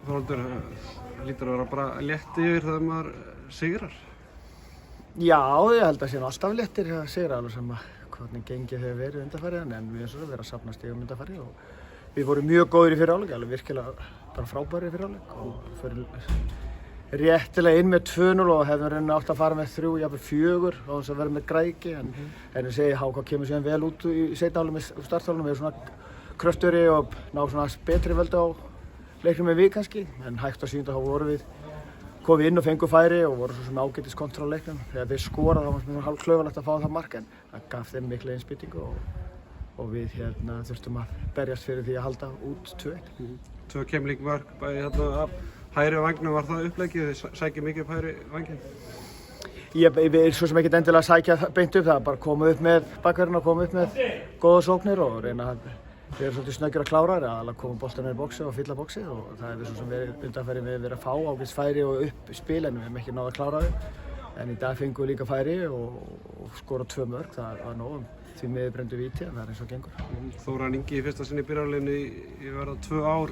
Þorvaldur, lítur að vera bara létt yfir þegar maður sigrar? Já, ég held að sé alltaf léttir að sigra alveg sem hvernig gengið hefur verið undanfarið en við erum svo verið að safna stigum undanfarið og við vorum mjög góðir í fyrri hálfleik, alveg virkilega bara frábærir í fyrri hálfleik og fyrir réttilega inn með 2-0 og hefðum reyna átt að fara með 3, jafnvel 4 á þess að vera með græki en ég segi HK kemur síðan vel út í seinni hálfleik með starthálfleiknum, við erum svona kröftugri og ná svona betri völdu á leiknum en við kannski en hægt á síðan þá vorum við komum inn og fengum færi og voru svo sem ágætis kontra á leiknum. Þegar þeir skora þá var það hálf klaufalegt að fá það mark en það gaf þeim mikla innspýtingu og við þurftum að berjast fyrir því að halda út 2-1. 2 keimlíkmörk bæði af hægri vangnum, var það uppleggið? Þið sækið mikið upp hægri vanginn? Ég er svo sem ekkert endilega að sækja beint upp það, bara koma upp með bakverðina og koma upp með góða sóknir og reyna að við erum svolítið snöggir að klára þér, að koma boltanum í bóksi og fylla bóksi og það hefur svo sem verið undanfæri við verið að fá ágætis færi og upp spil en við hefum ekki náð að klára þau en í dag fengum við líka færi og skora 2 mörk, það var nóg því miður brenndu víti en það er eins og gengur. Þóran Ingi í fyrsta sinni í byrjunarliðinu í verða 2 ár,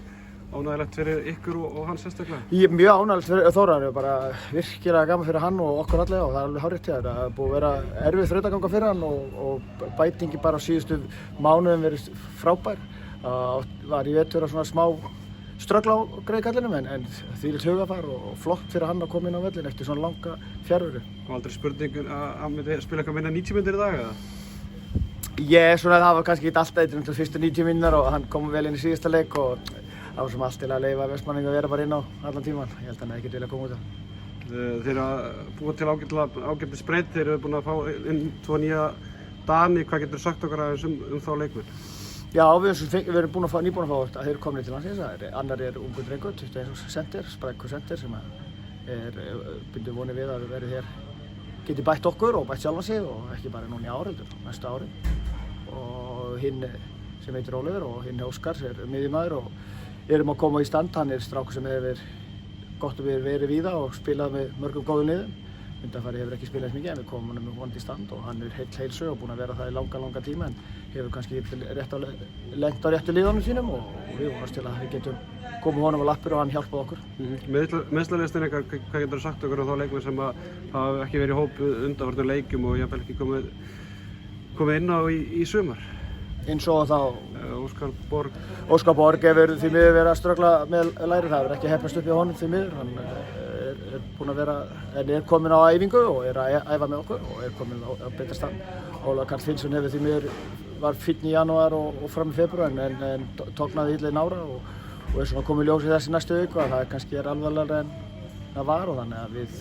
ánægilegt fyrir ykkur og hann sérstaklega? Ég er mjög ánægilegt fyrir Þóran, það er bara virkilega gaman fyrir hann og okkur allega og það er alveg hárrétt hjá þér. Það er búið að vera erfið þrautaganga fyrir hann og bætingi bara á síðustu mánuðum verið frábær. Var í vetur að svona smá ströggla á greiðkallinum en þvílíkt hugafar og flott fyrir hann að koma inn á völlinn eftir svona langa fjarveru. Kom aldrei spurning að myndi spila eitthvað minna 90 mínútur í dag eða? Það var kannski ekki alltaf eitt fyrstu 90 mínútur og hann kom vel inn í síðasta leik og það var sem allt til að leyfa Vestmannaeyingum að vera bara inn á allan tíman. Ég held að hann hefði ekkert viljað koma út af. Þeir eru að búa til ágætis breytt, þeir eru búin að fá inn 2 nýja Dani, hvað getur sagt okkar aðeins þá leikmenn? Já, við erum nýbúin að fá þetta, þeir eru komnir til landsins, annar er ungur drengur, 21 center, sprækur center sem bindur vonir við að verið hér geti bætt okkur og bætt sjálfan sig og ekki bara núna í ár heldur, næsta ári. Og hinn sem heitir Ólafur og hinn Óskar er miðjumaður og erum að koma í stand, hann er strákur sem hefur gott að verið víða og spilað með mörgum góðum liðum. Undanfarið hefur ekki spilað eins mikið en við komum honum vonandi í stand og hann er heilsu og búinn að vera það í langa tíma en hefur kannski lent á réttu liðunum sínum og við vonast til að við getum komið honum á lappir og hann hjálpað okkur. Meiðslalistinn ykkar, hvað getur sagt okkur um þá leikmenn sem hafa ekki verið í hóp undanfarnir leikjum og jafnvel ekki komið inn á í sumar? Eins og þá Óskar Borg. Óskar Borg hefur því miður verið að ströggla með læri, það hefur ekki heppnast upp í honum því miður. Hann er búinn að vera, en er kominn á æfingu og er að æfa með okkur og er kominn á betra stand. Ólafur Karl Finnsson hefur því miður var fínn í janúar og fram í febrúar en tóknaði illa í nára og er svona komið ljós í þessi næstu viku að það kannski er alvarlegra en það var og þannig að við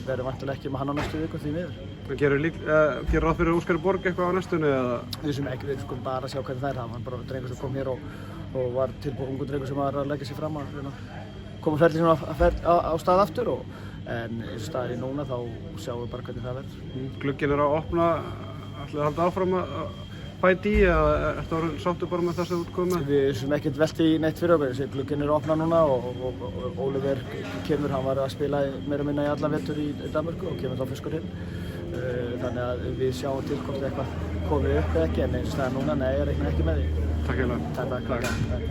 verðum væntanlega ekki með hann á næstu viku því miður. Gerir ráð fyrir Óskari Borg eitthvað á næstunni eða? Við skulum bara sjá hvernig það er. Það var bara drengur sem kom hér og var tilbúinn ungur drengur sem var að leggja sig fram að koma ferli á stað aftur en eins og staðir í núna þá sjáum við bara hvernig það verður. Glugginn er að opna, ætlaðu að halda áfram að bæta í eða ertu orðinn sáttur bara með það sem þú ert komið með? Við erum ekkert velt í neitt fyrir okkur, glugginn er að opna núna og Ólafur kemur, hann var að spila meira og minna í allan vetur í Danmörku og kemur þá fyrskur inn. Þannig að við sjáum til hvort eitthvað komið upp eða ekki en eins og staðir núna, nei, ég reikna ekki með því. Takk heilega. Takk.